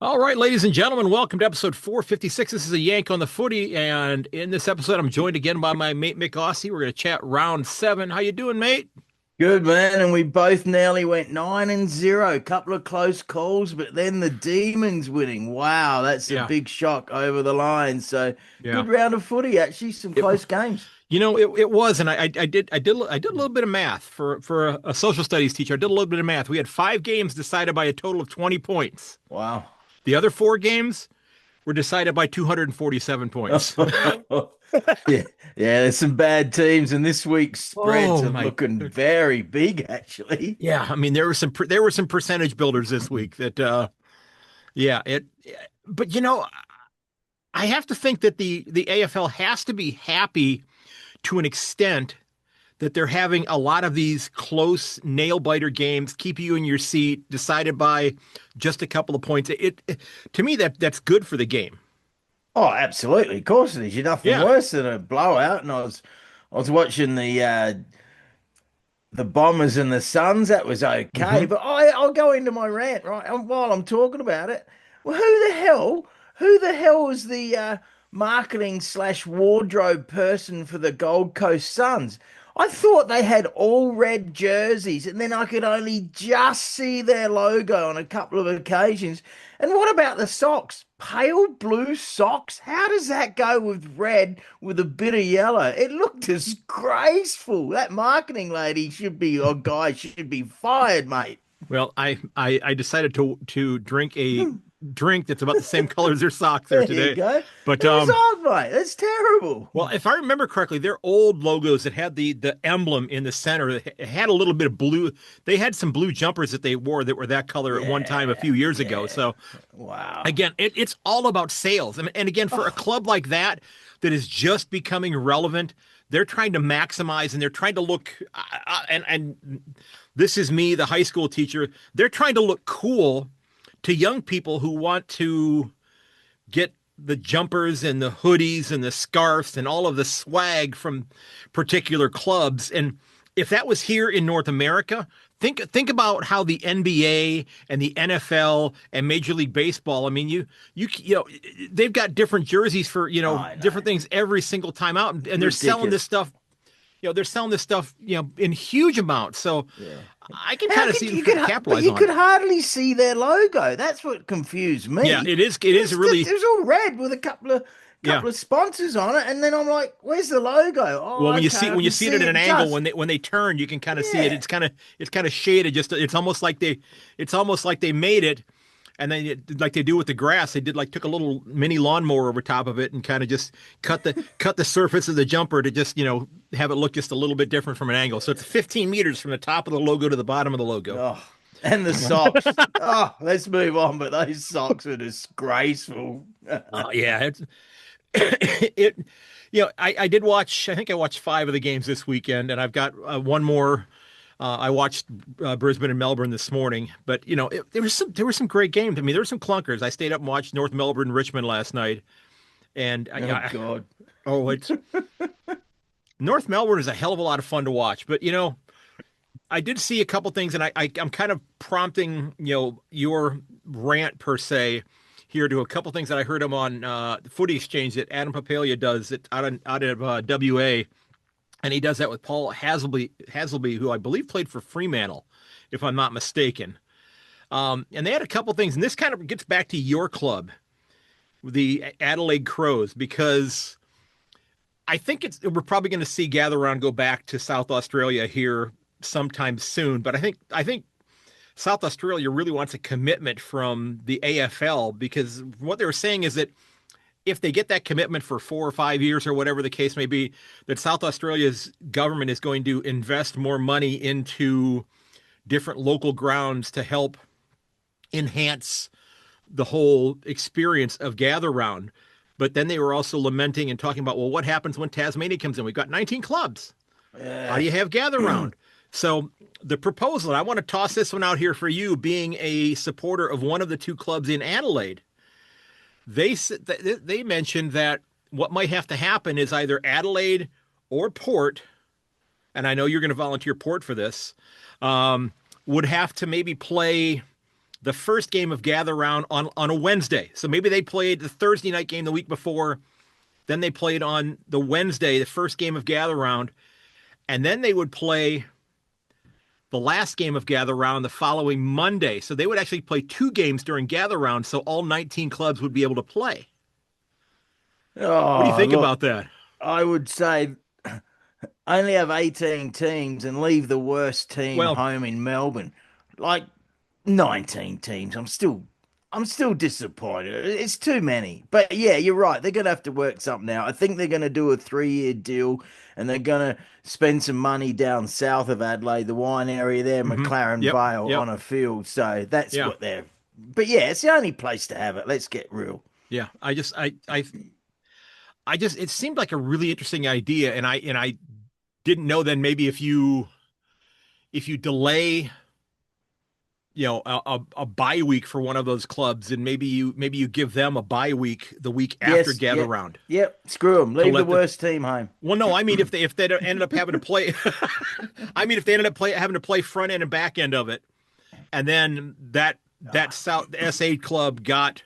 All right, ladies and gentlemen, welcome to episode 456. This is a Yank on the Footy, and in this episode, I'm joined again by my mate myk Aussie. We're going to chat round seven. How you doing, mate? Good man, and we both nearly went 9-0. Couple of close calls, but then the Demons winning. Wow, that's a Yeah, big shock over the line. So yeah. good round of footy, actually. Some It, close games. it was, and I did a little bit of math for a social studies teacher. I did a little bit of math. We had 5 games decided by a total of 20 points. Wow. The other 4 games were decided by 247 points. Yeah, yeah. There's some bad teams, and this week's spreads Oh are my. looking very big, actually. Yeah, I mean there were some percentage builders this week that yeah, it but I have to think that the AFL has to be happy to an extent that they're having a lot of these close nail biter games, keep you in your seat, decided by just a couple of points. To me that's good for the game. Oh, absolutely. Of course it is. You're nothing Yeah. worse than a blowout. And I was watching the Bombers and the Suns, that was okay. Hmm. But I'll go into my rant, right? While I'm talking about it. Well, who the hell was the marketing slash wardrobe person for the Gold Coast Suns? I thought they had all red jerseys, and then I could only just see their logo on a couple of occasions. And what about the socks? Pale blue socks? How does that go with red with a bit of yellow? It looked disgraceful. That marketing lady should be, or guy should be fired, mate. Well, I decided to drink a drink that's about the same color as their socks there There you today. go. But It was odd, mate. That's terrible. well, if I remember correctly, their old logos that had the emblem in the center it had a little bit of blue. They had some blue jumpers that they wore that were that color at one time a Yeah, few years ago. yeah. So Wow. again, it's all about sales. And again, for a Oh, club like that that is just becoming relevant, they're trying to maximize and they're trying to look and this is me, the high school teacher. They're trying to look cool to young people who want to get the jumpers and the hoodies and the scarves and all of the swag from particular clubs. And if that was here in North America, think about how the NBA and the NFL and Major League Baseball. I mean, you know they've got different jerseys for I know. different things every single time out, and they're selling this Ridiculous. stuff. They're selling this stuff in huge amounts. So Yeah. I can How kind of could see them you trying could to but capitalize you on could it. hardly see their logo. That's what confused Yeah, me. it is It really. was all red with a Yeah. couple of sponsors on it, and then I'm like, "Where's the logo?" Well, Oh, when you okay, see I when you can see it see at an it angle just. when they turn, you can kind of see it. Yeah. It's kind of shaded. Just it's almost like they made it, and then like they do with the grass, they did like took a little mini lawnmower over top of it and kind of just cut the surface of the jumper to just have it look just a little bit different from an angle. So it's 15 meters from the top of the logo to the bottom of the logo. Oh, and the socks. Oh, let's move on. But those socks are disgraceful. Yeah, it I did watch. I think I watched 5 of the games this weekend, and I've got one more. I watched Brisbane and Melbourne this morning, but there were some great games. I mean, there were some clunkers. I stayed up and watched North Melbourne Richmond last night, and Oh God. it's North Melbourne is a hell of a lot of fun to watch. But I did see a couple things, and I'm kind of prompting your rant per se here to a couple things that I heard him on the Footy Exchange that Adam Papalia does out of WA, and he does that with Paul Hasleby, who I believe played for Fremantle, if I'm not mistaken. And they had a couple things, and this kind of gets back to your club, the Adelaide Crows, because I think we're probably going to see Gather Round go back to South Australia here sometime soon. But I think South Australia really wants a commitment from the AFL because what they were saying is that if they get that commitment for 4 or 5 years or whatever the case may be, that South Australia's government is going to invest more money into different local grounds to help enhance the whole experience of Gather Round. But then they were also lamenting and talking about, well, what happens when Tasmania comes in? We've got 19 clubs. How do Yeah. you have Gather Round? So the proposal, and I want to toss this one out here for you, being a supporter of one of the two clubs in Adelaide. They mentioned that what might have to happen is either Adelaide or Port, and I know you're going to volunteer Port for this, would have to maybe play the first game of gather round on a Wednesday. So maybe they played the Thursday night game the week before, then they played on the Wednesday, the first game of gather round, and then they would play the last game of gather round the following Monday. So they would actually play 2 games during gather round, so all 19 clubs would be able to play. What do you Oh, think look, about that? I would say only have 18 teams and leave the worst team Well, home in Melbourne. Like 19 teams. I'm still disappointed. It's too many. But yeah, you're right. They're gonna have to work something out. I think they're gonna do a 3-year deal and they're gonna spend some money down south of Adelaide, the wine area there, McLaren yep, Vale yep, on a field. So that's yeah, what they're but yeah, it's the only place to have it. Let's get real. yeah. I just it seemed like a really interesting idea, and I didn't know then maybe if you delay a bye week for one of those clubs, and maybe you give them a bye week the week after Yes, gather yep, round yep. Screw them. to Leave the let the worst team home. well no I mean if they ended up having to play I mean if they ended up having to play front end and back end of it, and then that South SA club got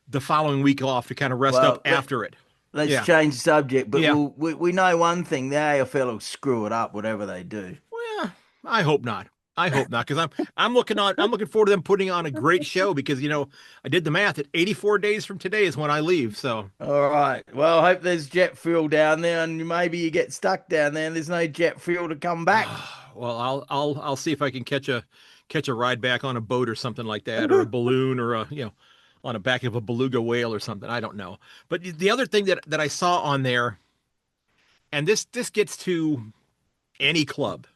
the following week off to kind of rest up Well, after it. let's Yeah, change the subject, but yeah. we know one thing: the AFL will screw it up, whatever they do. Well, I hope not. I hope not, because I'm looking forward to them putting on a great show, because I did the math at 84 days from today is when I leave. So All right. Well, I hope there's jet fuel down there, and maybe you get stuck down there, and there's no jet fuel to come back. well, I'll see if I can catch a ride back on a boat or something like that, or a balloon, or on the back of a beluga whale or something. I don't know. But the other thing that I saw on there, and this gets to any club.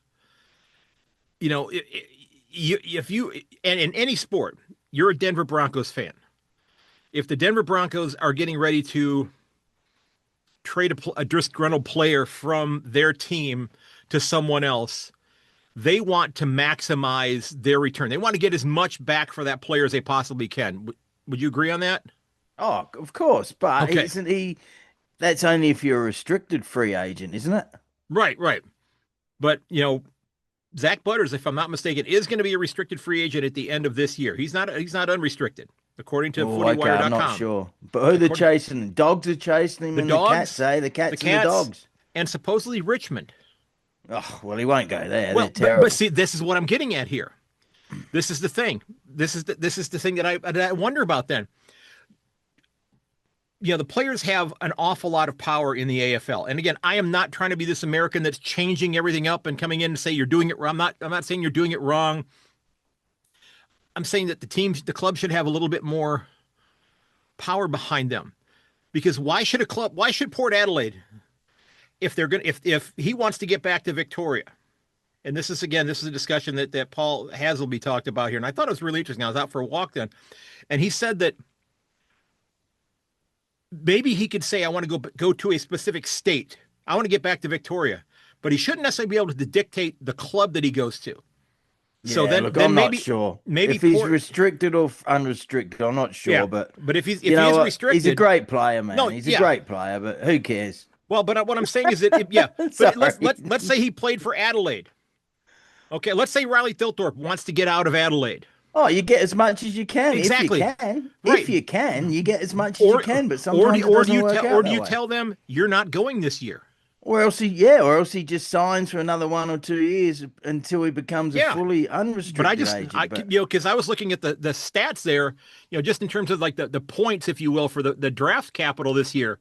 If you and in any sport, you're a Denver Broncos fan. If the Denver Broncos are getting ready to trade a disgruntled player from their team to someone else, they want to maximize their return. They want to get as much back for that player as they possibly can. Would you agree on that? Oh, of course, but Okay. isn't he? That's only if you're a restricted free agent, isn't it? Right, right. But, Zach Butters, if I'm not mistaken, is going to be a restricted free agent at the end of this year. He's not unrestricted, according to Oh, okay, I'm not footywire.com. sure. But who they're According chasing? The dogs are chasing him, the and the cats, dogs, eh? The the cats and the Cats, dogs. and supposedly Richmond. Oh, well, he won't go there. They're Well, but terrible. see, this is what I'm getting at here. This is the thing. This is the thing that I wonder about then. The players have an awful lot of power in the AFL. And again, I am not trying to be this American that's changing everything up and coming in and say you're doing it wrong. I'm not saying you're doing it wrong. I'm saying that the club should have a little bit more power behind them. Because why should Port Adelaide, if he wants to get back to Victoria, and this is a discussion that Paul Hasleby talked about here, and I thought it was really interesting. I was out for a walk then, and he said that maybe he could say, I want to go to a specific state. I want to get back to Victoria, but he shouldn't necessarily be able to dictate the club that he goes to. So Yeah, then, look, then I'm not maybe, sure maybe if he's Port, restricted or unrestricted. I'm not yeah. sure, but But if he you know is what? He's a restricted, great player, man. no, He's a yeah. great player, but who cares? Well, but what I'm saying is that, yeah. But let's Sorry. let's say he played for Adelaide. Okay, let's say Riley Thilthorpe wants to get out of Adelaide. Oh, you get as much as you can Exactly. if you can. Right. If you can, you get as much as you can. But sometimes it or do doesn't you work tell out or do that you way. tell them you're not going this year? Or else he just signs for another 1 or 2 years until he becomes a Yeah. fully But unrestricted agent. But because I was looking at the stats there, just in terms of like the points, if you will, for the draft capital this year.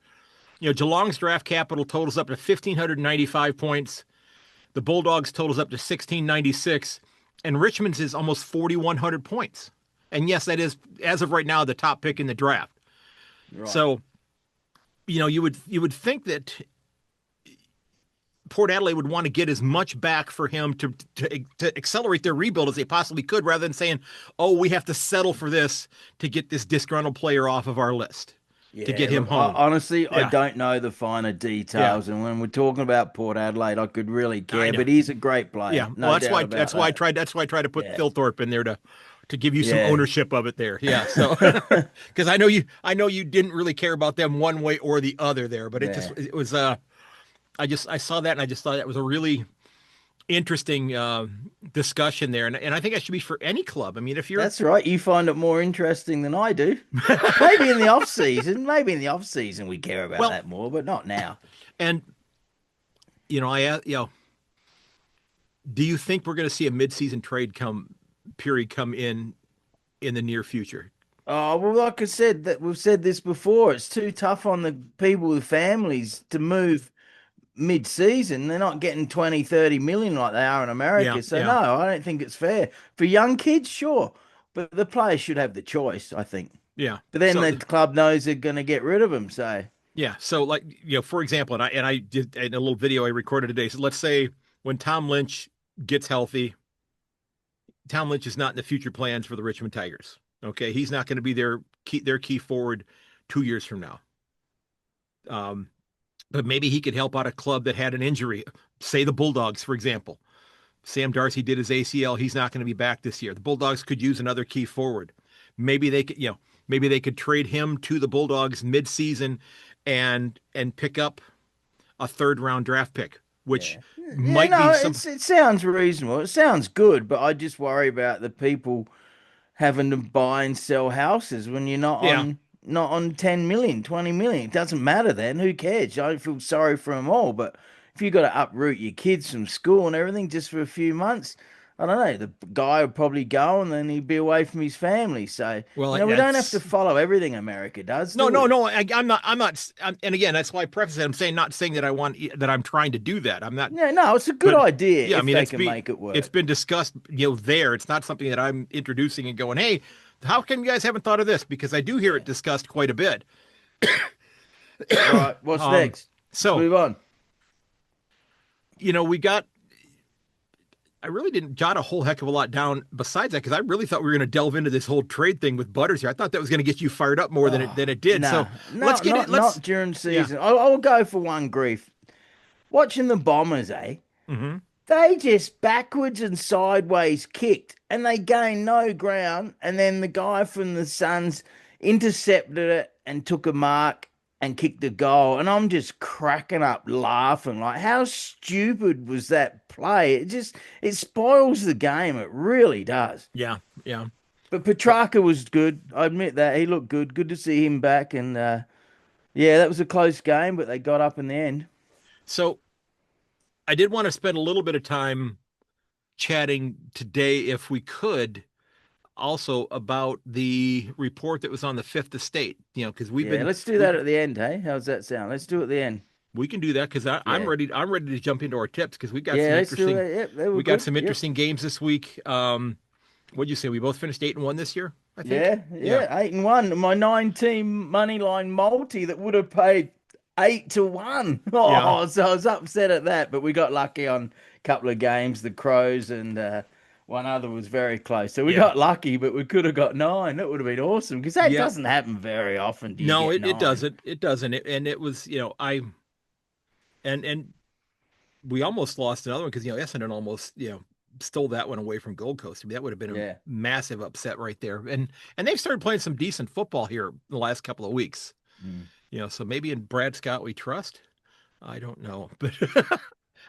Geelong's draft capital totals up to 1,595 points. The Bulldogs totals up to 1,696, and Richmond's is almost 4,100 points. And yes, that is, as of right now, the top pick in the draft. right. So, you would think that Port Adelaide would want to get as much back for him to accelerate their rebuild as they possibly could, rather than saying, "Oh, we have to settle for this to get this disgruntled player off of our list to get him look, home." honestly, I Yeah, don't know the finer yeah, details, and when we're talking about Port Adelaide, I could really I care. know. But he's a great Yeah, player, well, no doubt about that. that's why I tried to put Yeah, Thilthorpe in there to give you some yeah. ownership of it there. Yeah, so because I know you didn't really care about them one way or the other there, but Yeah. it was I saw that and I just thought that was a interesting discussion there, and I think that should be for any club. I mean, if you're That's right. You find it more interesting than I do. Maybe in the off season, maybe in the off season we care about well, that more, but not now. and do you think we're going to see a mid-season trade come in the near future? Oh, well, like I said, that we've said this before, it's too tough on the people with families to move mid-season. They're not getting 20, 30 million like they are in Yeah, America. So yeah, no, I don't think it's fair. For young kids, sure. But the players should have the choice, I think. yeah. But then So the club knows they're going to get rid of them. So yeah, so like for example, and I did in a little video I recorded today. So let's say when Tom Lynch gets healthy, Tom Lynch is not in the future plans for the Richmond Tigers. Okay, he's not going to be their key forward 2 years from now. Um, but maybe he could help out a club that had an injury, say the Bulldogs, for example. Sam Darcy did his ACL. He's not going to be back this year. The Bulldogs could use another key forward. Maybe they could, maybe they could trade him to the Bulldogs mid-season and pick up a third round draft pick, which yeah, yeah, might no, be some. it sounds reasonable. It sounds good, but I just worry about the people having to buy and sell houses when you're Yeah. not on 10 million, 20 million. It doesn't matter then. Who cares? I don't feel sorry for them all. But if you got to uproot your kids from school and everything just for a few months, I don't know. The guy would probably go and then he'd be away from his family. So, Well, we don't have to that's follow everything America does, no, do no, we? no. I'm not. And again, that's why I preface it. I'm saying not saying that I'm trying to do that. I'm not. Yeah, no, it's a good But idea yeah, I if mean, they can make it it's work. been discussed, there. It's not something that I'm introducing and going, hey, how come you guys haven't thought of this? Because I do hear it Yeah. discussed quite a bit. All right, what's Um, next? Let's so move on. we got. I really didn't jot a whole heck of a lot down besides that because I really thought we were going to delve into this whole trade thing with Butters here. I thought that was going to get you fired up more Oh, than it did. So no, let's no, get it. not Let's during yeah. season. I'll go for one grief. Watching the Bombers, eh? Hmm. They just backwards and sideways kicked and they gained no ground. And then the guy from the Suns intercepted it and took a mark and kicked a goal. And I'm just cracking up laughing. Like, how stupid was that play? It spoils the game. It really does. Yeah, yeah. But Well, Petrarca was good. I admit that. He looked good. Good to see him back. And yeah, that was a close game, but they got up in the end. so I did want to spend a little bit of time chatting today, if we could, also about the report that was on the Fifth Estate. Because Yeah, let's do that at the end, hey? How's that sound? Let's do it at the end. we can do that because I'm Yeah. ready. I'm ready to jump into our tips because Yeah, let's do it. Yep, they were we got good. some Yep. interesting games this week. What'd you say? We both finished 8-1 this year, I think. Yeah, Yeah, yeah. 8-1. My 9 team money line multi that would have paid 8-1. yeah, Oh, so I was upset at that, but we got lucky on a couple of games. The Crows and one other was very close. So we yeah, got lucky, but we could have got 9. That would have been awesome because that yeah. doesn't happen very often. Do you No, get it 9? doesn't. It doesn't. And it was, and we almost lost another one because Essendon almost stole that one away from Gold Coast. I mean, that would have been a Yeah. massive upset right there. And they've started playing some decent football here the last couple of weeks. Mm. So maybe in Brad Scott we trust. I don't know, but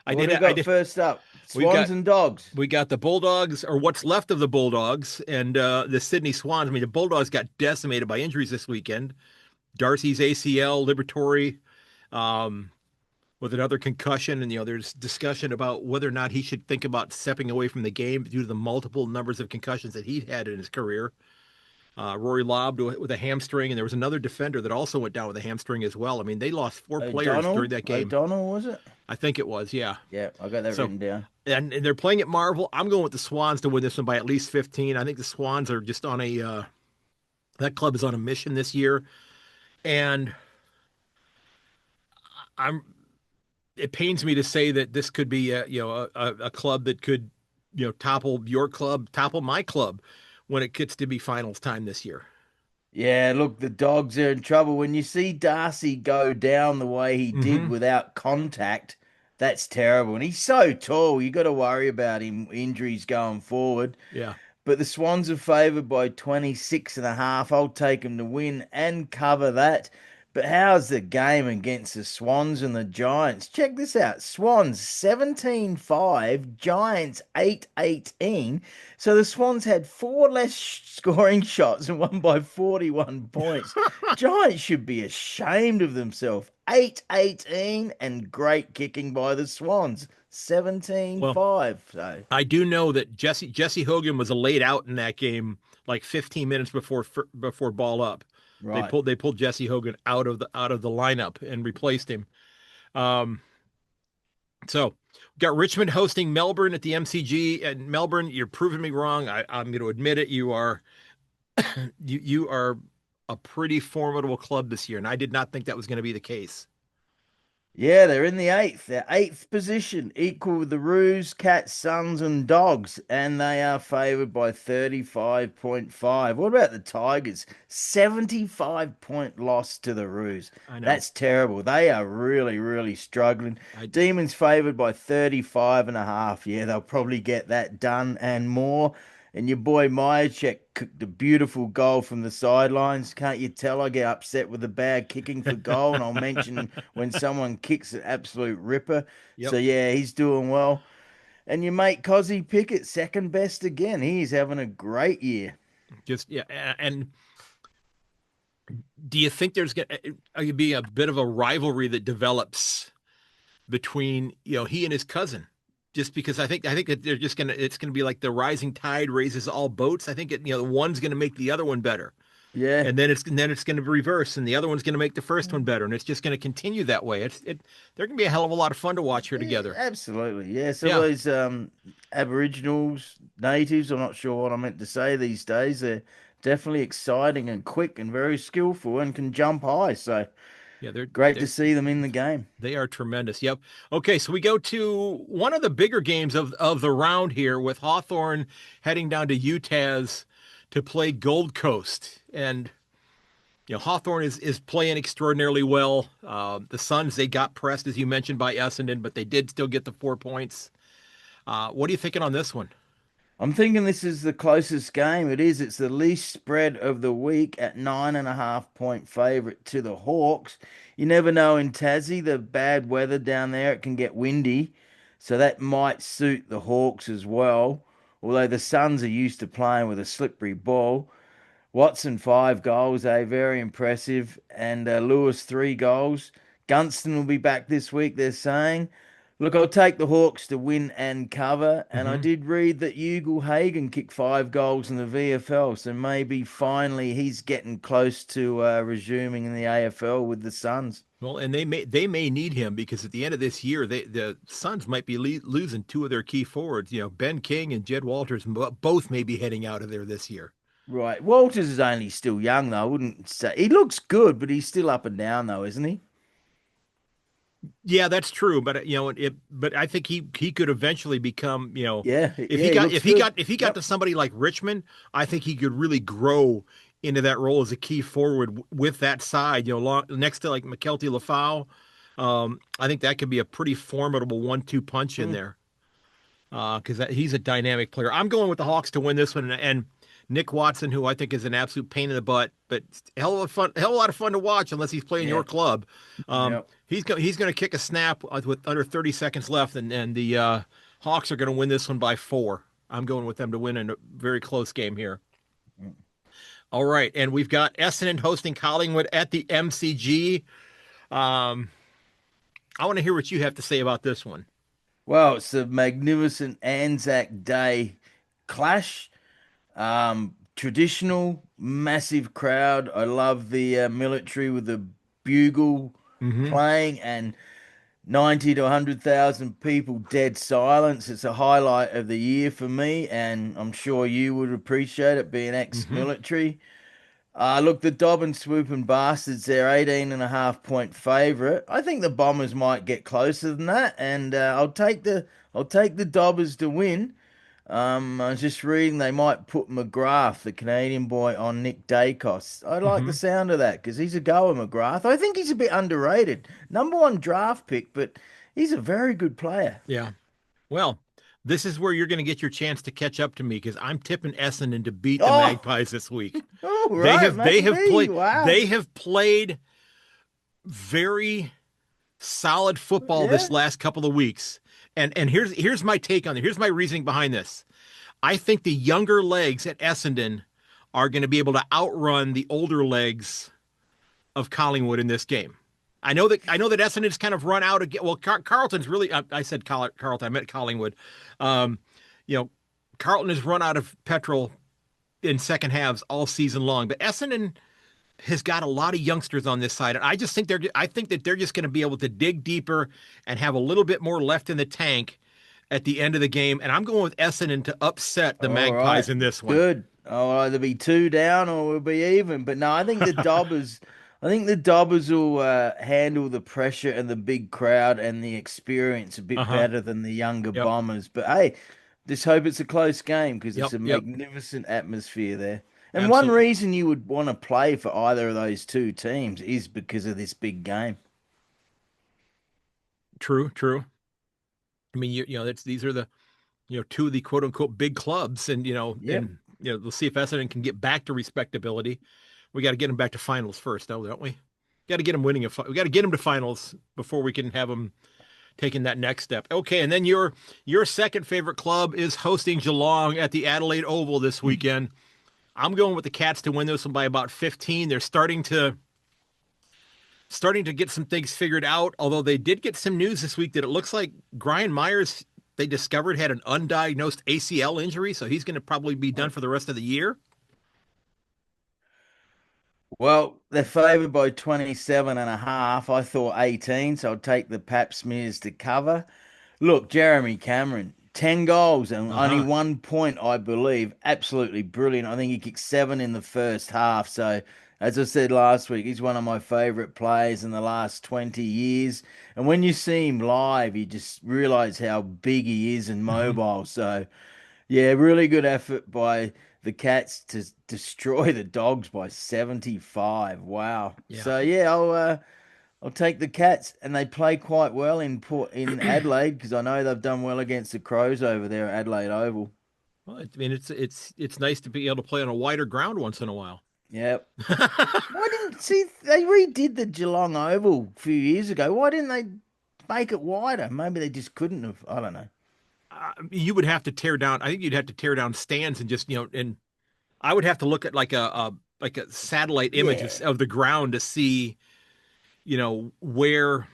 I What did. do we I got did. first up? We've Swans got and Dogs. we got the Bulldogs, or what's left of the Bulldogs, and the Sydney Swans. I mean, the Bulldogs got decimated by injuries this weekend. Darcy's ACL, Liberatory, um, with another concussion, and there's discussion about whether or not he should think about stepping away from the game due to the multiple numbers of concussions that he'd had in his career. Rory Lobb with a hamstring, and there was another defender that also went down with a hamstring as well. I mean, they lost four players during that game. O'Donnell, was it? I think it was, yeah. Yeah, I got that So, written down. and they're playing at Marvel. I'm going with the Swans to win this one by at least 15. I think the Swans are just on that club is on a mission this year, and I'm. It pains me to say that this could be a club that could topple your club, topple my club when it gets to be finals time this year. Yeah, look, the Dogs are in trouble. When you see Darcy go down the way he did Hmm. without contact, that's terrible. And he's so tall, you got to worry about him injuries going forward. Yeah. But the Swans are favoured by 26 and a half. I'll take them to win and cover that. But how's the game against the Swans and the Giants? Check this out. Swans 17-5, Giants 8-18. So the Swans had four less scoring shots and won by 41 points. Giants should be ashamed of themselves. 8-18 and great kicking by the Swans. Well, 17-5. So I do know that Jesse Hogan was laid out in that game like 15 minutes before ball up. right. They pulled Jesse Hogan out of the lineup and replaced him. Um, so we got Richmond hosting Melbourne at the MCG. And Melbourne, you're proving me wrong. I'm going to admit it. You are you are a pretty formidable club this year, and I did not think that was going to be the case. Yeah, they're in the eighth. They're eighth position, equal with the Roos, Cats, Suns, and Dogs, and they are favoured by 35.5. What about the Tigers? 75-point loss to the Roos. I know. That's terrible. They are really, really struggling. I Demons favoured by 35.5. Yeah, they'll probably get that done and more. And your boy Myk cooked a beautiful goal from the sidelines. Can't you tell I get upset with the bad kicking for goal? And I'll mention when someone kicks an absolute ripper. Yep. So, yeah, he's doing well. And your mate Cozzy Pickett, second best again. He's having a great year. Just yeah, and do you think there's going to be a bit of a rivalry that develops between he and his cousin? Just because I think that they're just it's gonna be like the rising tide raises all boats. I think one's gonna make the other one better, Yeah. and then it's gonna reverse, and the other one's gonna make the first one better, and it's just gonna continue that way. They're gonna be a hell of a lot of fun to watch here Yeah, together. absolutely. Yeah. Some Yeah, of these Aboriginals, natives, I'm not sure what I meant to say these days. They're definitely exciting and quick and very skillful and can jump high. So yeah, great to see them in the game. they are tremendous. Yep. Okay, so we go to one of the bigger games of the round here with Hawthorn heading down to UTAS to play Gold Coast. And Hawthorn is playing extraordinarily well. The Suns, they got pressed, as you mentioned, by Essendon, but they did still get the 4 points. What are you thinking on this one? I'm thinking this is the closest game. It is. It's the least spread of the week at 9.5 point favorite to the Hawks. You never know in Tassie, the bad weather down there, it can get windy. So that might suit the Hawks as well. Although the Suns are used to playing with a slippery ball. Watson, 5 goals, very impressive. And Lewis, 3 goals. Gunston will be back this week, they're saying. Look, I'll take the Hawks to win and cover. And I Mm-hmm. did read that Ugle Hagen kicked 5 goals in the VFL. So maybe finally he's getting close to resuming in the AFL with the Suns. Well, and they may need him because at the end of this year, the Suns might be losing two of their key forwards. Ben King and Jed Walters both may be heading out of there this year. Right. Walters is only still young, though. I wouldn't say he looks good, but he's still up and down, though, isn't he? Yeah, that's true, but but I think he could eventually become, Yeah. if Yeah, he looks good. if he got Yep. to somebody like Richmond, I think he could really grow into that role as a key forward with that side, next to like McKelty Lafau. I think that could be a pretty formidable 1-2 punch in Mm. there. Because he's a dynamic player. I'm going with the Hawks to win this one, and Nick Watson, who I think is an absolute pain in the butt, but hell of a lot of fun to watch unless he's playing Yeah. your club. Yep. He's going to kick a snap with under 30 seconds left, and the Hawks are going to win this one by 4. I'm going with them to win in a very close game here. Mm. All right, and we've got Essendon hosting Collingwood at the MCG. Um, I want to hear what you have to say about this one. Well, it's a magnificent ANZAC Day clash. Traditional, massive crowd. I love the military with the bugle Mm-hmm. playing and 90 to 100,000 people dead silence. It's a highlight of the year for me, and I'm sure you would appreciate it being Mm-hmm. ex-military. Look, the Dobbin swooping bastards, they're 18.5 point favourite. I think the Bombers might get closer than that, and I'll take the Dobbers to win. I was just reading they might put McGrath, the Canadian boy, on Nick Dacos. I like Mm-hmm. the sound of that because he's a goer, McGrath. I think he's a bit underrated. Number one draft pick, but he's a very good player. Yeah. Well, this is where you're going to get your chance to catch up to me because I'm tipping Essendon to beat the Oh, Magpies this week. all They right, have they have maybe. played Wow. they have played very solid football this Yeah. last couple of weeks. And here's my take on it. Here's my reasoning behind this. I think the younger legs at Essendon are going to be able to outrun the older legs of Collingwood in this game. I know that Essendon's kind of run out of well, Carlton's really I said Carlton, I meant Collingwood. Um, you know, Carlton has run out of petrol in second halves all season long, but Essendon has got a lot of youngsters on this side, and I think that they're just going to be able to dig deeper and have a little bit more left in the tank at the end of the game. And I'm going with Essendon to upset the All Magpies right. in this one. Good. I'll either be two down or we'll be even. But no, I think the Dobbers will handle the pressure and the big crowd and the experience a Uh bit huh. better than the younger Yep. Bombers. But hey, just hope it's a close game because it's Yep. a Yep. magnificent atmosphere there. And one Absolutely. reason you would want to play for either of those two teams is because of this big game. True. True. I mean, these are the two of the quote unquote big clubs, and Yep. we'll see if Essendon can get back to respectability. We got to get them back to finals first, though, don't we? Got to get them winning we got to get them to finals before we can have them taking that next step. Okay, and then your second favorite club is hosting Geelong at the Adelaide Oval this weekend. I'm going with the Cats to win this one by about 15. They're starting to get some things figured out, although they did get some news this week that it looks like Brian Myers they discovered had an undiagnosed ACL injury, so he's going to probably be done for the rest of the year. Well, they're favoured by 27 and a half. I thought 18, so I'll take the Pap Smears to cover. Look, Jeremy Cameron, 10 goals and only Uh-huh. 1 point, I believe. Absolutely brilliant. I think he kicked seven in the first half. So, as I said last week, he's one of my favourite players in the last 20 years. And when you see him live, you just realise how big he is and Hmm. mobile. So, yeah, really good effort by the Cats to destroy the Dogs by 75. Wow. Yeah. So, yeah, I'll take the Cats, and they play quite well in Adelaide because I know they've done well against the Crows over there at Adelaide Oval. Well, I mean, it's nice to be able to play on a wider ground once in a while. Yep. Why didn't see they redid the Geelong Oval a few years ago? Why didn't they make it wider? Maybe they just couldn't have. I don't know. You would have to tear down. I think you'd have to tear down stands and just and I would have to look at like a satellite image Yeah. of the ground to see where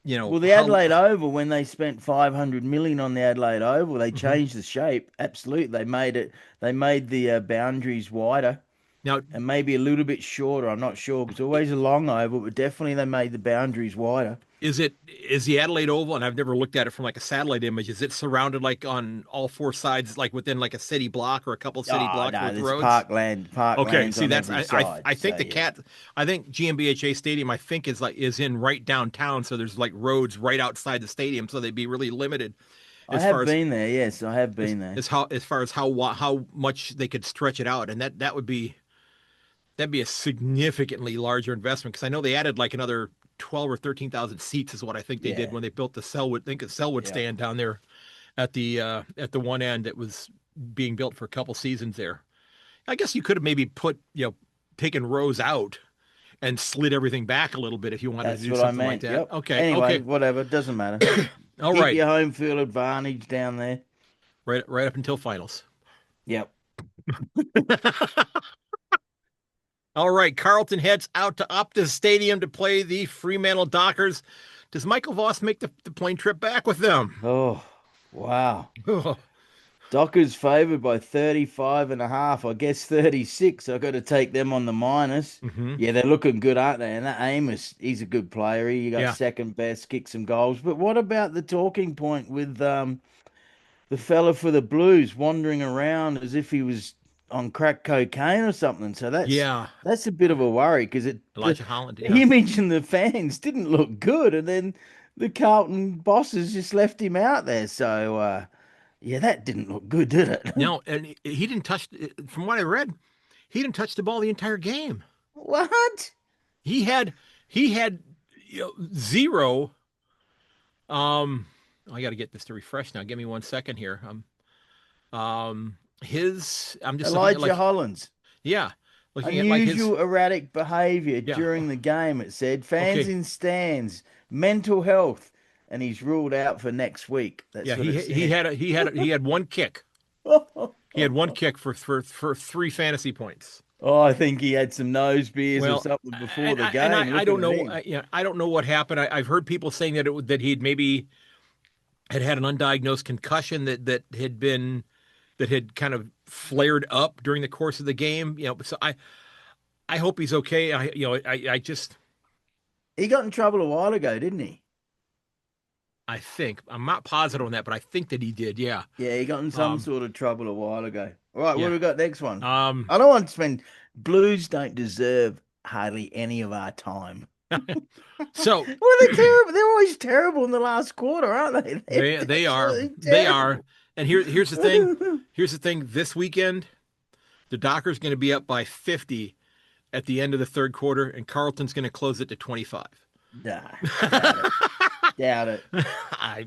Well, the how Adelaide Oval, when they spent 500 million on the Adelaide Oval, they Mhm. changed the shape. Absolutely, they made the boundaries wider Now and maybe a little bit shorter. I'm not sure. It's always a long oval, but definitely they made the boundaries wider. is the Adelaide Oval, and I've never looked at it from like a satellite image, is it surrounded like on all four sides, like within like a city block or a couple city Oh blocks no, with there's roads? Okay, parklands see on that's every I side. I think So the yeah, cat I think GmbH Stadium I think is in right downtown, so there's like roads right outside the stadium, so they'd be really limited I as far have as been there. Yes, I have been there. as far as how much they could stretch it out, and that'd be a significantly larger investment because I know they added like another 12 or 13,000 seats is what I think they did Yeah, when they built the Selwood, I think it's Selwood yeah. stand down there at the one end that was being built for a couple seasons there. I guess you could have maybe put, taken rows out and slid everything back a little bit if you wanted to That's do what I something like meant. that. Yep. Okay, Anyway, okay. whatever. Doesn't matter. All Keep right. your home field advantage down there. Right up until finals. Yep. All right, Carlton heads out to Optus Stadium to play the Fremantle Dockers. Does Michael Voss make the plane trip back with them? Oh, wow. Dockers favored by 35 and a half. I guess 36. I got to take them on the minus. Hmm. Yeah, they're looking good, aren't they? And that Amos, he's a good player. He got Yeah. second best, kicked some goals. But what about the talking point with the fella for the Blues wandering around as if he was on crack cocaine or something? So Yeah. that's a bit of a worry because Elijah Holland. the Yeah. image and the fans didn't look good, and then the Carlton bosses just left him out there. So yeah, that didn't look good, did it? No, and he didn't touch, from what I read, he didn't touch the ball the entire game. What? He had, he had, zero. I got to get this to refresh now. Give me 1 second here. His, I'm just looking at Elijah like, Hollands. yeah. looking at like his, Unusual erratic behavior yeah, during the game, it said. Fans okay. in stands, mental health, and he's ruled out for next week. Yeah, That's what he it he said. had a, he had one kick. He had one kick for 3 fantasy points. Oh, I think he had some nose beers or Well, something before the and game. I Looking don't at know, him. I don't know what happened. I've heard people saying that that he'd maybe had an undiagnosed concussion that had kind of flared up during the course of the game. So I hope he's okay. I just He got in trouble a while ago, didn't he? I think I'm not positive on that, but I think that he did. Yeah. Yeah, he got in some Um. sort of trouble a while ago. All right, what do Yeah. we got next one? Um. I don't want to spend. Blues don't deserve hardly any of our time. So Well, they're terrible. They're always terrible in the last quarter, aren't they? They're they are absolutely they are, terrible. and here's the thing. Here's the thing. This weekend, the Dockers going to be up by 50 at the end of the third quarter, and Carlton's going to close it to 25. Nah, doubt it. Doubt it.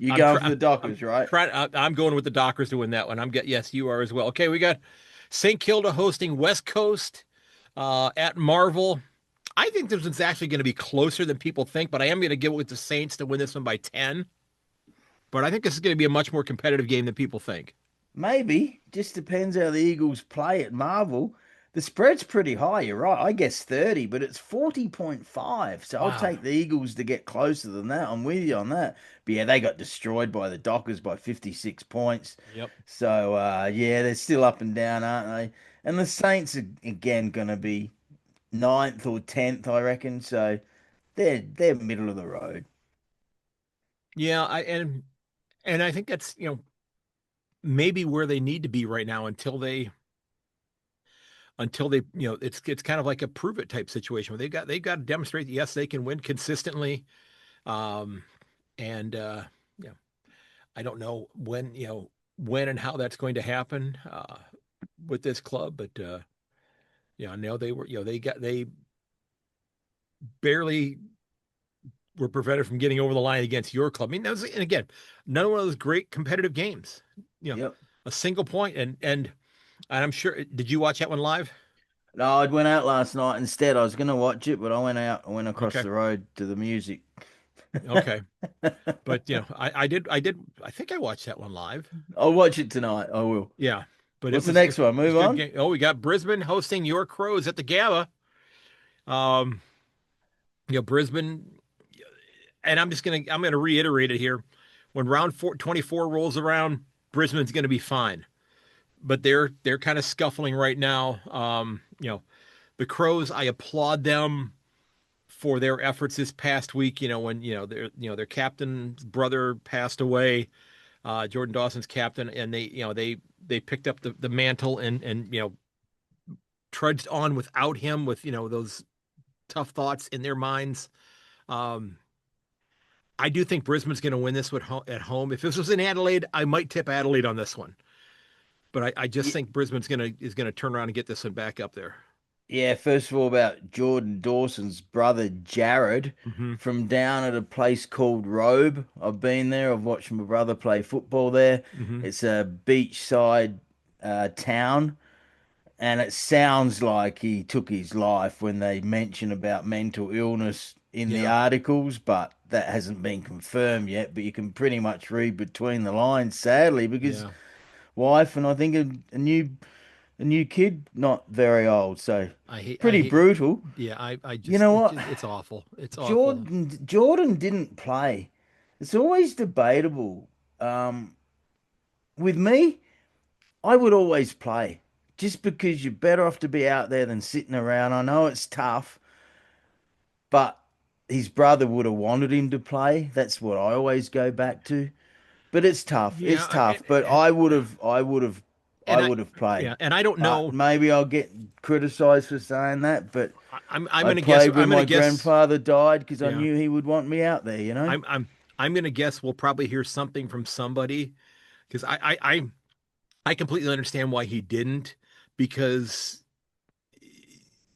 You I'm going for trying. the Dockers, right? I'm going with the Dockers to win that one. Yes, you are as well. Okay, we got St. Kilda hosting West Coast at Marvel. I think this one's actually going to be closer than people think, but I am going to give it with the Saints to win this one by 10. But I think this is going to be a much more competitive game than people think. Maybe. Just depends how the Eagles play at Marvel. The spread's pretty high, you're right. I guess 30, but it's 40.5. So I'll Wow. take the Eagles to get closer than that. I'm with you on that. But yeah, they got destroyed by the Dockers by 56 points. Yep. So yeah, they're still up and down, aren't they? And the Saints are again gonna be ninth or tenth, I reckon. So they're middle of the road. Yeah, and I think that's, maybe where they need to be right now until they, it's kind of like a prove it type situation where they've got to demonstrate that yes, they can win consistently. Um and yeah, I don't know when and how that's going to happen with this club, but I know they were, they barely were prevented from getting over the line against your club. I mean, and again, none of those great competitive games. You know, Yep. a single point, and I'm sure. Did you watch that one live? No, I went out last night instead. I was gonna watch it, but I went out. I went across Okay, the road to the music. okay, but I think I watched that one live. I'll watch it tonight. I will. Yeah, but What's the next one? it was Move a good on. game. Oh, we got Brisbane hosting your Crows at the Gala. Um, Brisbane, and I'm gonna reiterate it here. When round 24 rolls around, Brisbane's gonna be fine, but they're kind of scuffling right now. The Crows, I applaud them for their efforts this past week. When their captain's brother passed away, Jordan Dawson's captain, and they picked up the mantle and trudged on without him with those tough thoughts in their minds. Um, I do think Brisbane's going to win this at home. If this was in Adelaide, I might tip Adelaide on this one, but I just Yeah, think Brisbane's gonna turn around and get this one back up there. yeah. First of all, about Jordan Dawson's brother Jared Hmm. from down at a place called Robe. I've been there. I've watched my brother play football there. Hmm. It's a beachside town. And it sounds like he took his life when they mention about mental illness in the Yeah, articles, but that hasn't been confirmed yet. But you can pretty much read between the lines, sadly, because yeah. wife and I think a new kid, not very old, so I pretty hate. brutal. Yeah, I You just know what? it's awful. It's awful. Jordan didn't play. It's always debatable. Um, with me, I would always play just because you're better off to be out there than sitting around. I know it's tough, but his brother would have wanted him to play. That's what I always go back to. But it's tough. Yeah, It's tough. But I and I would have played. yeah, and I don't know. Maybe I'll get criticized for saying that, but I'm I gonna guess. played when I'm gonna my guess. grandfather died because I Yeah, knew he would want me out there, you know? I'm gonna guess we'll probably hear something from somebody because I completely understand why he didn't because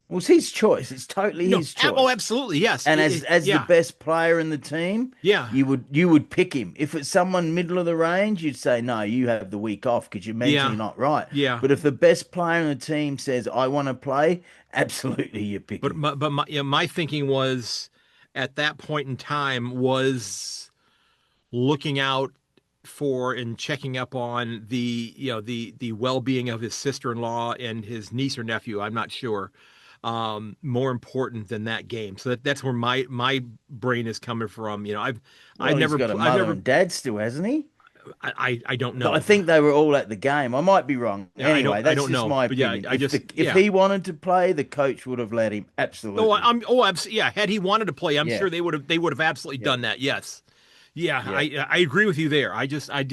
Well, it's his choice. It's totally No, his choice. absolutely, yes. And as the Yeah, best player in the team, yeah, you would pick him. If it's someone middle of the range, you'd say no, you have the week off because you're mentally yeah, not right. yeah. But if the best player in the team says I want to play, absolutely you pick But him. my my thinking was at that point in time was looking out for and checking up on the the well-being of his sister-in-law and his niece or nephew. I'm not sure. More important than that game. So that's where my brain is coming from. I've Well, he's never got a I've mother never and dad still, hasn't he? I don't But I know. think they were all at the game. I might be wrong. Yeah, Anyway, I that's don't just know. my But yeah, opinion. I If just if yeah. he wanted to play, the coach would have let him. Oh, Absolutely. yeah. Had he wanted to play, I'm Yeah. sure they would have absolutely Yeah. done that. Yes. Yeah, Yeah. I agree with you there. I just I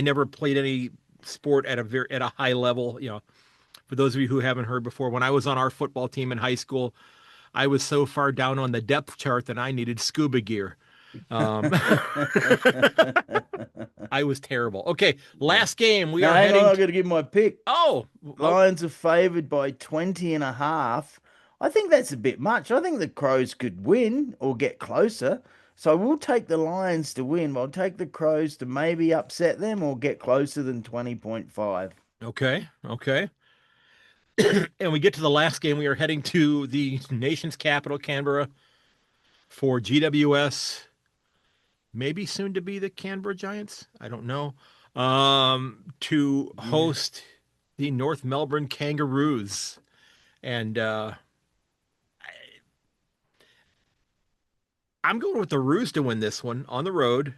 never played any sport at a high level. For those of you who haven't heard before, when I was on our football team in high school, I was so far down on the depth chart that I needed scuba gear. Um, I was terrible. Okay, Yeah. last game. We Now, are hang on. heading. I've got to give my pick. Oh, Lions are favored by 20.5. I think that's a bit much. I think the Crows could win or get closer. So we'll take the Lions to win. I'll take the Crows to maybe upset them or get closer than 20.5. okay, okay. And we get to the last game. We are heading to the nation's capital, Canberra, for GWS. Maybe soon to be the Canberra Giants. I don't know. To Yeah. host the North Melbourne Kangaroos, and I'm going with the Roos to win this one on the road.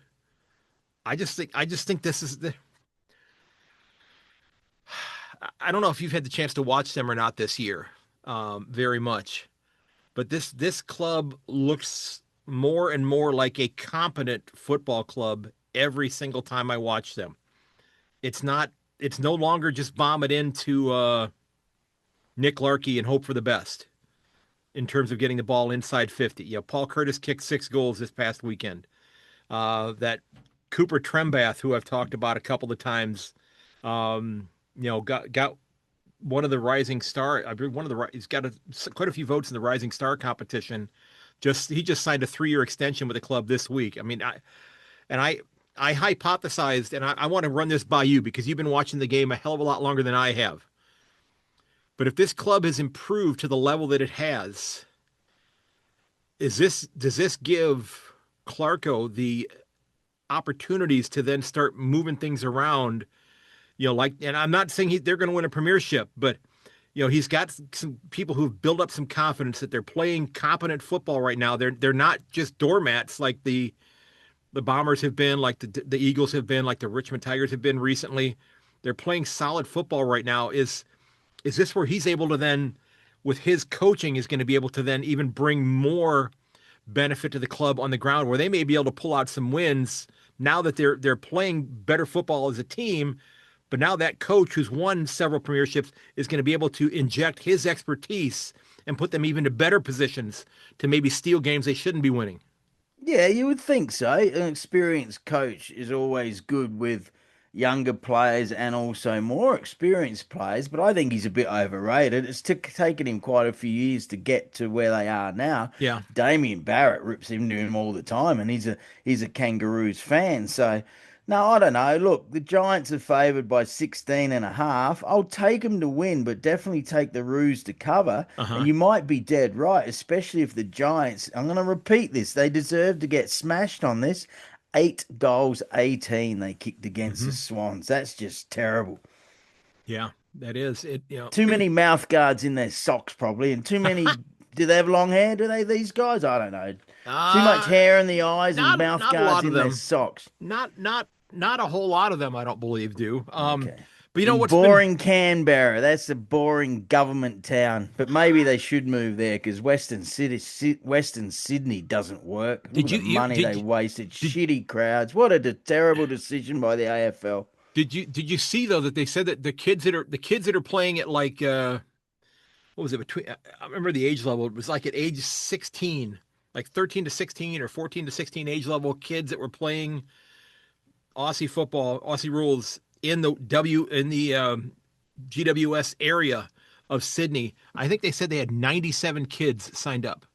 I just think this is the. I don't know if you've had the chance to watch them or not this year, very much, but this club looks more and more like a competent football club every single time I watch them. It's not. It's no longer just bomb it into Nick Larkey and hope for the best in terms of getting the ball inside 50. Paul Curtis kicked 6 goals this past weekend. That Cooper Trembath, who I've talked about a couple of times, got one of the rising star. I believe he's got quite a few votes in the rising star competition. He just signed a 3-year extension with the club this week. I mean, I hypothesized, and I want to run this by you because you've been watching the game a hell of a lot longer than I have. But if this club has improved to the level that it has, does this give Clarko the opportunities to then start moving things around? And I'm not saying they're going to win a premiership, but he's got some people who've built up some confidence that they're playing competent football right now. They're not just doormats like the Bombers have been, like the Eagles have been, like the Richmond Tigers have been recently. They're playing solid football right now. Is this where he's able to then, with his coaching, is going to be able to then even bring more benefit to the club on the ground, where they may be able to pull out some wins now that they're playing better football as a team. But now that coach who's won several premierships is going to be able to inject his expertise and put them even to better positions to maybe steal games they shouldn't be winning. Yeah, you would think so. An experienced coach is always good with younger players and also more experienced players, but I think he's a bit overrated. It's taken him quite a few years to get to where they are now. Yeah. Damien Barrett rips into him all the time, and he's a Kangaroos fan. So no, I don't know. Look, the Giants are favoured by 16.5. I'll take them to win, but definitely take the Roos to cover. And Uh-huh. you might be dead right, especially if the Giants, I'm going to repeat this, they deserve to get smashed on this. 8 goals, 18 they kicked against the Hmm. Swans. That's just terrible. Yeah, that is it. Too many mouth guards in their socks, probably, and too many. Do they have long hair? Do they, these guys? I don't know. Too much Uh, hair in the eyes and mouth not a guards lot of in their them. socks. Not a whole lot of them, I don't believe do. Okay. But In what's been boring Canberra, that's a boring government town. But maybe they should move there because Western Sydney doesn't work. Look did at you the you money they wasted. did Shitty crowds. What a terrible decision by the AFL. did you see though that they said that the kids that are playing at like what was it between I remember the age level, it was like at age 16, like 13 to 16 or 14 to 16 age level kids that were playing Aussie football, Aussie rules in the GWS area. of Sydney, I think they said they had 97 kids signed up.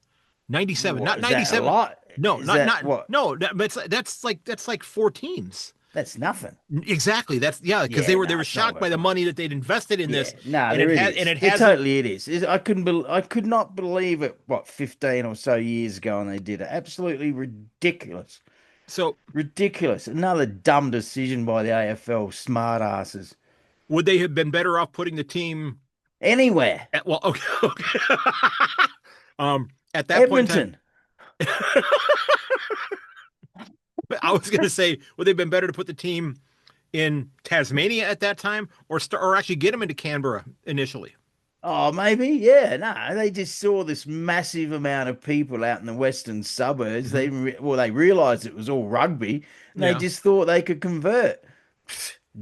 97, What not is that a 97. lot? No, Is that not what? no. That's like four teams. That's nothing. Exactly. That's yeah, because Yeah, they no, were it's not shocked by the working. money that they'd invested in this, Yeah, no, and there it and is. it It hasn't. totally it is. I could not believe it. What 15 or so years ago, and they did it. Absolutely ridiculous. So Ridiculous. Another dumb decision by the AFL smartasses. would they have been better off putting the team Anywhere. at well, okay, okay. At that point in time, Edmonton. but I was going to say, would they have been better to put the team in Tasmania at that time, or actually get them into Canberra initially? Oh, maybe. Yeah. No, they just saw this massive amount of people out in the western suburbs. Hmm. They realized it was all rugby, and they Yeah, just thought they could convert.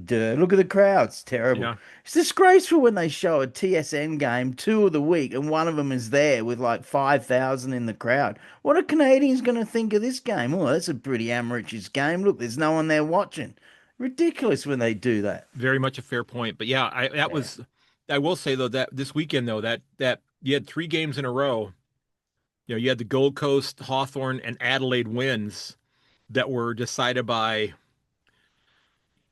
Duh, look at the crowds. Terrible. yeah. It's disgraceful when they show a TSN game 2 of the week and one of them is there with like 5,000 in the crowd. What are Canadians going to think of this game? Oh, that's a pretty amateurish game. Look, there's no one there watching. Ridiculous when they do that. Very much a fair point. But yeah, I that Yeah. was. I will say though that this weekend though that you had three games in a row. You know, you had the Gold Coast, Hawthorn, and Adelaide wins that were decided by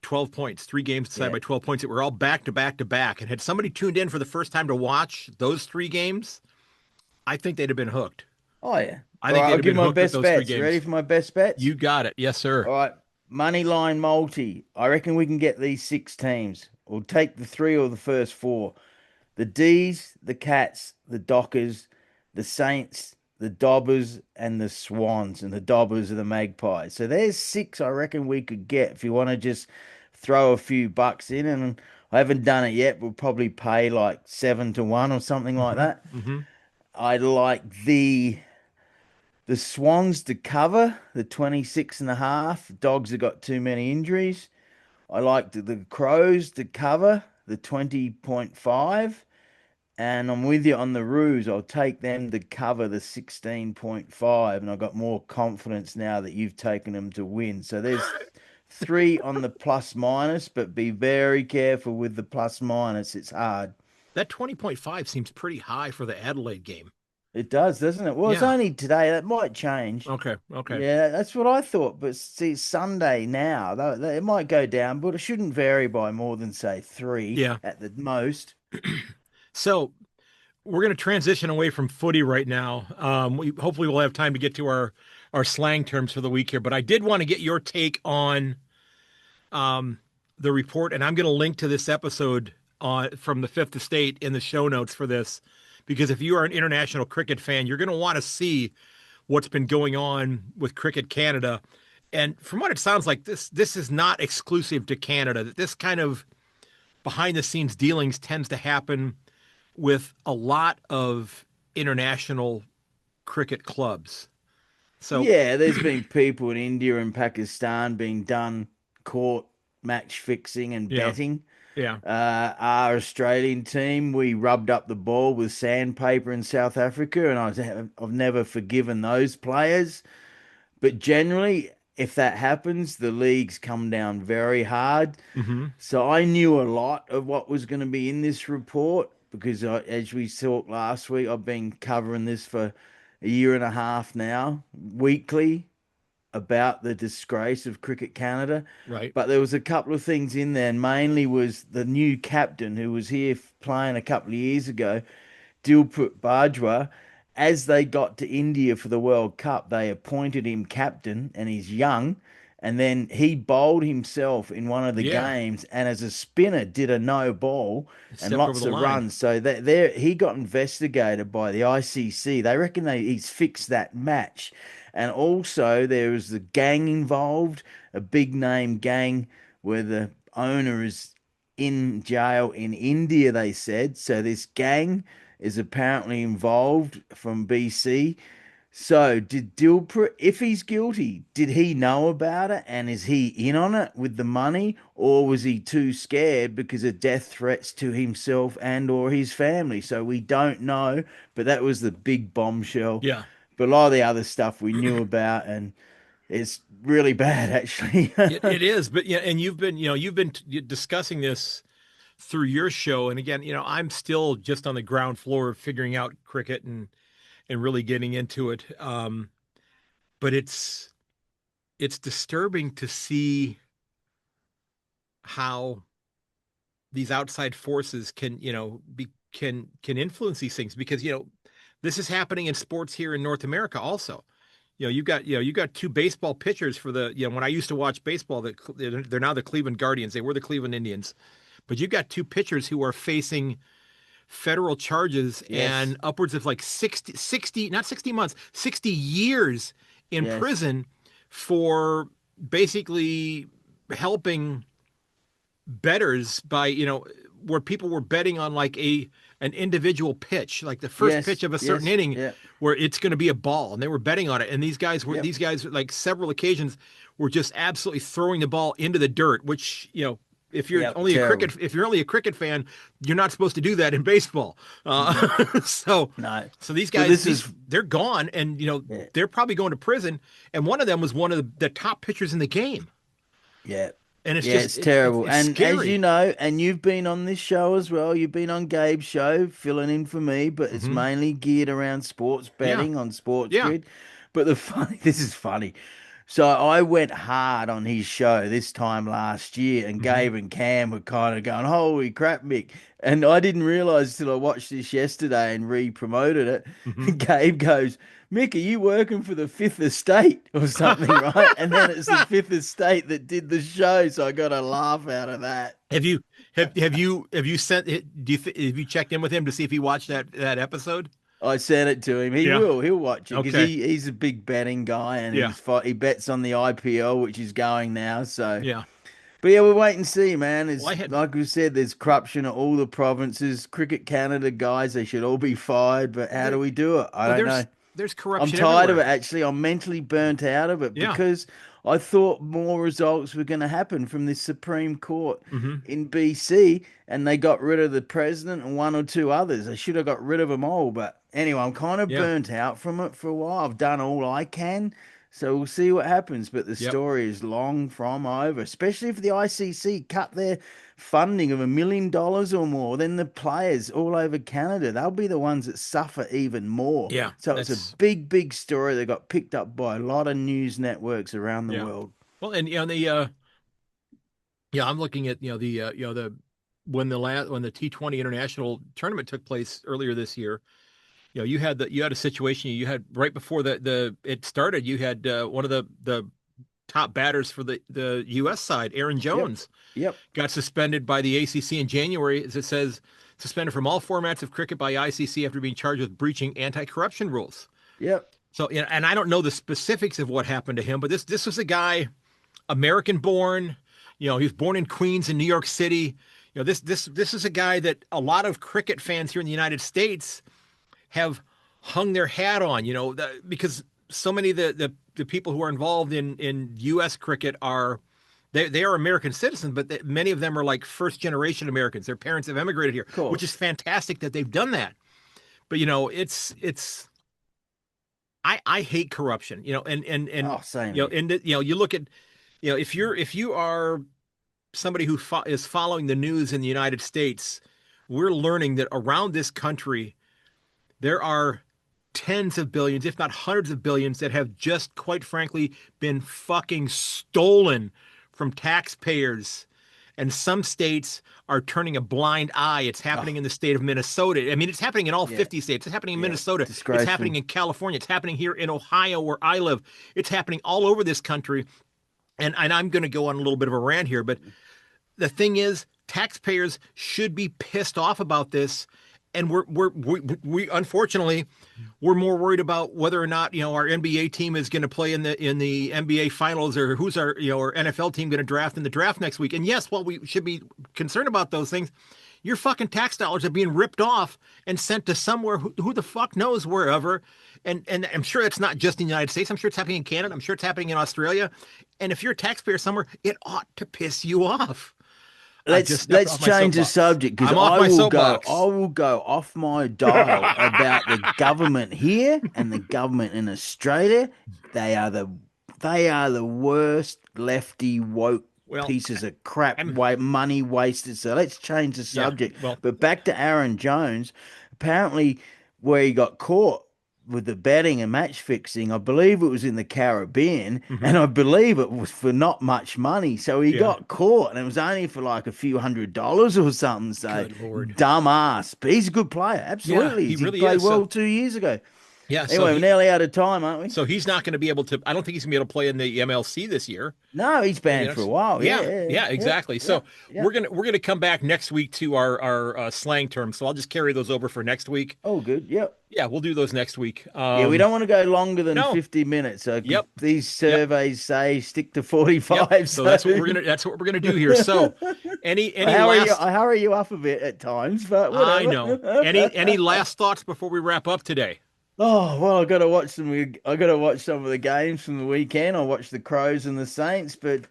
12 points, three games decided Yeah. by 12 points that were all back to back to back. And had somebody tuned in for the first time to watch those three games, I think they'd have been hooked. Oh, yeah. I All think right, they'd I'll have give been my hooked with best those three bets. You ready games. for my best bets? You got it. Yes, sir. All right. Money line multi. I reckon we can get these six teams. We'll take the three or the first four. The D's, the Cats, the Dockers, the Saints, the Dobbers, and the Swans. And the Dobbers are the Magpies. So there's six I reckon we could get if you want to just throw a few bucks in. And I haven't done it yet. We'll probably pay like 7-1 or something like Hmm. that. Hmm. I like the Swans to cover the 26.5. Dogs have got too many injuries. I like the Crows to cover the 20.5. And I'm with you on the Roos. I'll take them to cover the 16.5. And I've got more confidence now that you've taken them to win. So there's three on the plus minus, but be very careful with the plus minus. It's hard. That 20.5 seems pretty high for the Adelaide game. It does, doesn't it? Well, it's Yeah. only today. That might change. Okay. Okay. Yeah, that's what I thought. But see, it's Sunday now. Though it might go down, but it shouldn't vary by more than say three Yeah. at the most. So we're going to transition away from footy right now. We hopefully we'll have time to get to our slang terms for the week here, but I did want to get your take on the report, and I'm going to link to this episode from the Fifth Estate in the show notes for this, because if you are an international cricket fan, you're going to want to see what's been going on with Cricket Canada. And from what it sounds like, this is not exclusive to Canada. That this kind of behind the scenes dealings tends to happen with a lot of international cricket clubs. So Yeah, there's been people in India and Pakistan being done caught match fixing and yeah, betting. yeah, Our Australian team, we rubbed up the ball with sandpaper in South Africa, and I've never forgiven those players. But generally, if that happens, the leagues come down very hard. hmm, So I knew a lot of what was going to be in this report because, as we talked last week, I've been covering this for a year and a half now, weekly, about the disgrace of Cricket Canada. right, But there was a couple of things in there, and mainly was the new captain who was here playing a couple of years ago, Dilput Bajwa. As they got to India for the World Cup, they appointed him captain, and he's young. And then he bowled himself in one of the yeah, games, and as a spinner, did a no ball and stepped over lots the of line. runs. So that there, he got investigated by the ICC. They reckon he's fixed that match. And also, there was the gang involved, a big name gang where the owner is in jail in India, they said. So this gang is apparently involved from BC. So did Dilpert, if he's guilty, did he know about it and is he in on it with the money, or was he too scared because of death threats to himself and or his family? So we don't know, but that was the big bombshell. Yeah, But a lot of the other stuff we knew about, and it's really bad actually. it is. But yeah, and you've been discussing this through your show. And again, I'm still just on the ground floor of figuring out cricket and really getting into it. But it's disturbing to see how these outside forces can, can influence these things because, this is happening in sports here in North America also. You got two baseball pitchers for the, when I used to watch baseball, that they're now the Cleveland Guardians. They were the Cleveland Indians. But you got two pitchers who are facing federal charges Yes. and upwards of like 60, not 60 months, 60 years in Yes. prison for basically helping bettors by, where people were betting on like an individual pitch, like the first pitch Yes. of a certain Yes. inning Yeah. where it's going to be a ball, and they were betting on it. And Yep. these guys like several occasions were just absolutely throwing the ball into the dirt, which, Yep. Terrible. if you're only a cricket fan, you're not supposed to do that in baseball. Hmm. So No. these So guys, this is they're gone, and yeah. they're probably going to prison. And one of them was one of the top pitchers in the game, Yeah. and Yeah, it's it's terrible. it's And as you scary. know, and you've been on this show as well, you've been on Gabe's show, filling in for me, but it's Hmm. mainly geared around sports Yeah, betting on Sports yeah. Grid. But this is funny. So I went hard on his show this time last year, and Hmm. Gabe and Cam were kind of going, "Holy crap, Mick!" And I didn't realize till I watched this yesterday and re-promoted it. Hmm. Gabe goes, "Mick, are you working for the Fifth Estate or something, right?" And then it's the Fifth Estate that did the show, so I got a laugh out of that. Have you have you sent have you checked in with him to see if he watched that episode? I sent it to him. He Yeah. will. He'll watch it because Okay. he's a big betting guy and Yeah. he bets on the IPL, which is going now. So. Yeah. But yeah, we'll wait and see, man. Well, I It's had like we said, there's corruption at all the provinces. Cricket Canada guys, they should all be fired. But how there do we do it? I well don't know. there's I'm corruption tired of everywhere. it, actually. I'm mentally burnt out of it Yeah. because I thought more results were going to happen from this Supreme Court Hmm. in BC, and they got rid of the president and one or two others. They should have got rid of them all. But anyway, I'm kind of Yeah. burnt out from it for a while. I've done all I can. So we'll see what happens. But the Yep. story is long from over, especially if the ICC cut their funding of $1 million or more. Then the players all over Canada, they'll be the ones that suffer even more. Yeah. So it's a That's big, big story that got picked up by a lot of news networks around the yeah. world. Well, and the yeah, I'm looking at the when the T20 international tournament took place earlier this year. You had a situation you had right before the it started. You had one of the top batters for the U.S. side, Aaron Yep. Jones, Yep. got suspended by the ACC in January, as it says, suspended from all formats of cricket by ICC after being charged with breaching anti-corruption rules. Yep. So, and I don't know the specifics of what happened to him, but this was a guy, American born. He was born in Queens in New York City. This is a guy that a lot of cricket fans here in the United States have hung their hat on. Because so many of the people who are involved in U.S. cricket are they are American citizens, but many of them are like first generation Americans. Their parents have emigrated here, Of which is course. fantastic that they've done that. But it's I hate corruption. And Oh, same here. you look at if you are somebody who is following the news in the United States, we're learning that around this country there are tens of billions, if not hundreds of billions, that have just quite frankly been fucking stolen from taxpayers. And some states are turning a blind eye. It's happening Oh, in the state of Minnesota. I mean, it's happening in all yeah. 50 states. It's happening in Yeah. Minnesota. It's happening Disgraceful. in California. It's happening here in Ohio, where I live. It's happening all over this country. And I'm going to go on a little bit of a rant here, but the thing is, taxpayers should be pissed off about this. And we unfortunately we're more worried about whether or not our NBA team is going to play in the NBA finals, or who's our NFL team going to draft in the draft next week. And yes, while we should be concerned about those things, your fucking tax dollars are being ripped off and sent to somewhere who the fuck knows, wherever. And I'm sure it's not just in the United States. I'm sure it's happening in Canada. I'm sure it's happening in Australia. And if you're a taxpayer somewhere, it ought to piss you off. I just stepped Let's off my change the soapbox. subject because I'm off my I soapbox. will go off my dial about the government here and the government in Australia. They are the they are the worst lefty woke Well, pieces of crap, I'm money wasted. So let's change the yeah. subject. Well, But back to Aaron Jones. Apparently, where he got caught with the betting and match fixing, I believe it was in the Caribbean, mhm, and I believe it was for not much money. So he yeah. got caught, and it was only for like a few $100s or something. So Good Lord. dumbass. But he's a good player. Yeah, Absolutely. he He really played is. So well 2 years ago. yeah, Anyway, we're nearly out of time, aren't we? so he's not going to be able to. I don't think he's going to be able to play in the MLC this year. No, he's Maybe banned for a that's while. Yeah, yeah, yeah, yeah, yeah, exactly. yeah, So yeah. we're gonna come back next week to our slang terms. So I'll just carry those over for next week. Oh, good. Yep. Yeah, we'll do those next week. Yeah, we don't want to go longer than No, 50 minutes. So yep, these yep, surveys say stick to yep. 45. So So that's what we're gonna do here. So any last? I hurry you up a bit at times, but I know. Any whatever. last thoughts before we wrap up today? Oh, well, I got to watch some. I got to watch some of the games from the weekend. I watched the Crows and the Saints, but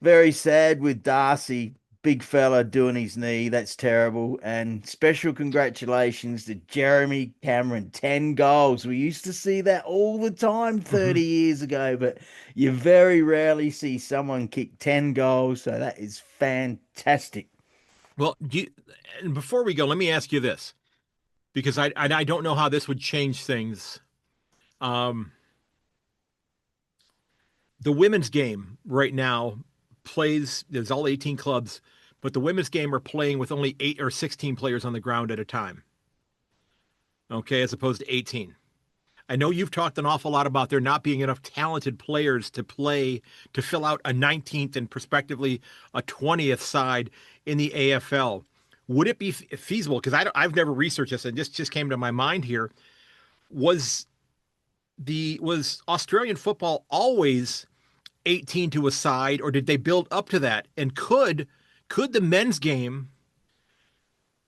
very sad with Darcy, big fella doing his knee. That's terrible. And special congratulations to Jeremy Cameron, 10 goals. We used to see that all the time Hmm. 30 years ago, but you very rarely see someone kick 10 goals. So that is fantastic. Well, and before we go, let me ask you this because I don't know how this would change things. Um, the women's game right now plays, there's all 18 clubs, but the women's game are playing with only 8 or 16 players on the ground at a time. Okay, as opposed to 18. I know you've talked an awful lot about there not being enough talented players to play to fill out a 19th and prospectively a 20th side in the AFL. Would it be feasible? Because I've never researched this, and this just came to my mind here. Was was Australian football always 18 to a side, or did they build up to that? And could the men's game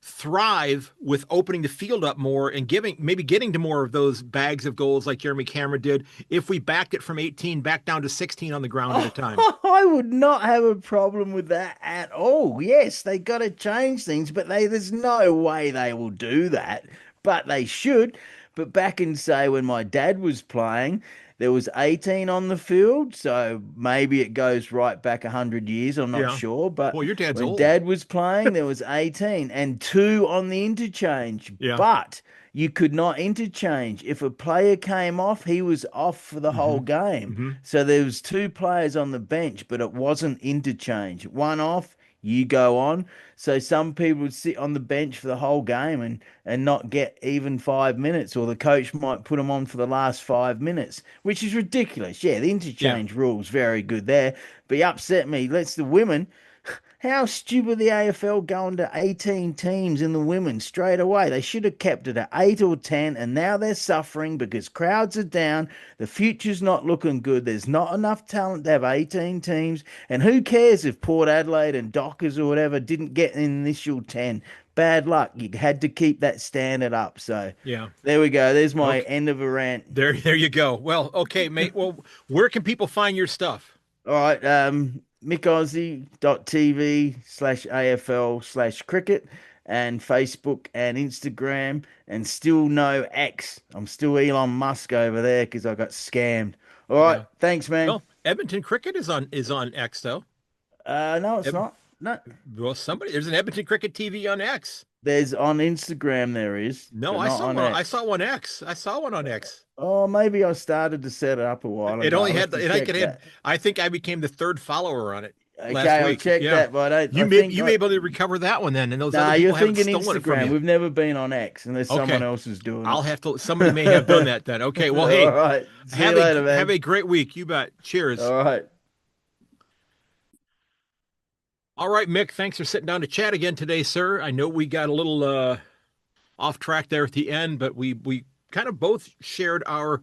thrive with opening the field up more and getting to more of those bags of goals like Jeremy Cameron did if we backed it from 18 back down to 16 on the ground at a time? Oh, I would not have a problem with that at all. Yes, they got to change things, but there's no way they will do that. But they should. But back in, say, when my dad was playing, there was 18 on the field, so maybe it goes right back 100 years, I'm not Yeah. sure. But Well, your dad's when old. dad was playing, there was 18 and two on the interchange. Yeah. But you could not interchange. If a player came off, he was off for the Hmm. whole game. Hmm. So there was two players on the bench, but it wasn't interchange. One off, you go on. So some people would sit on the bench for the whole game and not get even 5 minutes, or the coach might put them on for the last 5 minutes, which is ridiculous. Yeah, the Yeah. interchange rule's very good there, but he upset me. Let's the women. How stupid the AFL going to 18 teams in the women straight away. They should have kept it at 8 or 10, and now they're suffering because crowds are down. The future's not looking good. There's not enough talent to have 18 teams. And who cares if Port Adelaide and Dockers or whatever didn't get an initial 10? Bad luck. You had to keep that standard up. So Yeah. there we go. There's my Okay. end of a rant. There you go. Well, okay, mate. Well, where can people find your stuff? All right, mykaussie.tv/AFL/cricket and Facebook and Instagram, and still no X. I'm still Elon Musk over there because I got scammed. All right, Yeah. thanks, man. Well, Edmonton Cricket is on X though. No, it's Ed- not. No, well, there's an Edmonton Cricket TV on X. there's on Instagram there is, No, but I not saw on one. I X. saw one X. I saw one on X. Oh, maybe I started to set it up a while It ago. only I'll have had to it check had. that. I think I became the third follower on it last Okay, I'll week. check Yeah, that, but you I may think you may be able to recover that one then, and those other nah, you're people haven't thinking stolen it from Instagram. you. We've never been on X unless someone Okay, else is doing I'll it. have to. Somebody may have done that then. Okay, well, All hey, right. See you later, have man. a great week. You bet. Cheers. All right. All right, Mick. Thanks for sitting down to chat again today, sir. I know we got a little off track there at the end, but we kind of both shared our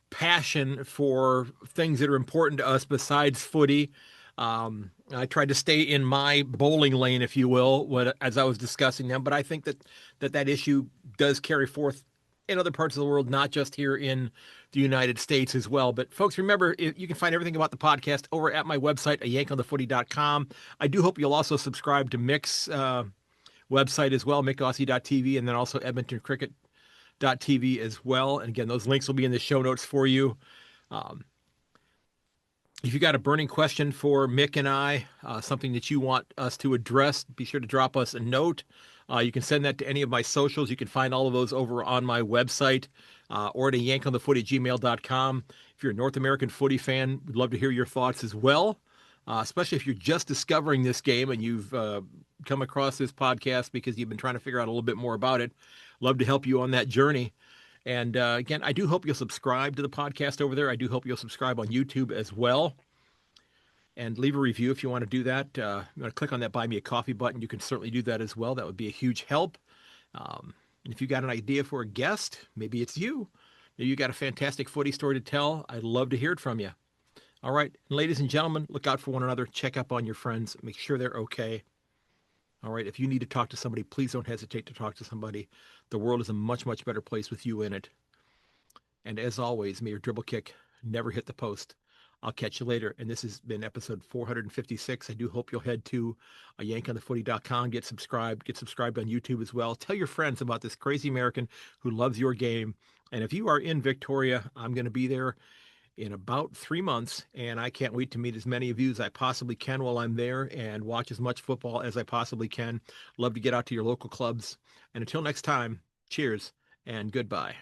passion for things that are important to us besides footy. I tried to stay in my bowling lane, if you will, as I was discussing them, but I think that issue does carry forth in other parts of the world, not just here in the United States as well. But folks, remember, you can find everything about the podcast over at my website, ayankonthefooty.com. I do hope you'll also subscribe to Mick's website as well, myk and then also Edmonton TV as well. And again, those links will be in the show notes for you. Um, If you got a burning question for Mick and I, something that you want us to address, be sure to drop us a note. You can send that to any of my socials. You can find all of those over on my website or to ayankonthefooty@gmail.com. If you're a North American footy fan, we'd love to hear your thoughts as well, especially if you're just discovering this game and you've come across this podcast because you've been trying to figure out a little bit more about it. Love to help you on that journey. And again, I do hope you'll subscribe to the podcast over there. I do hope you'll subscribe on YouTube as well and leave a review if you want to do that. You want to click on that Buy Me a Coffee button. You can certainly do that as well. That would be a huge help. And if you got an idea for a guest, maybe it's you. Maybe you got a fantastic footy story to tell. I'd love to hear it from you. All right, ladies and gentlemen, look out for one another. Check up on your friends. Make sure they're okay. All right, if you need to talk to somebody, please don't hesitate to talk to somebody. The world is a much, much better place with you in it. And as always, may your dribble kick never hit the post. I'll catch you later. And this has been episode 456. I do hope you'll head to ayankonthefooty.com, get subscribed on YouTube as well. Tell your friends about this crazy American who loves your game. And if you are in Victoria, I'm going to be there in about 3 months, and I can't wait to meet as many of you as I possibly can while I'm there and watch as much football as I possibly can. Love to get out to your local clubs. And until next time, cheers and goodbye.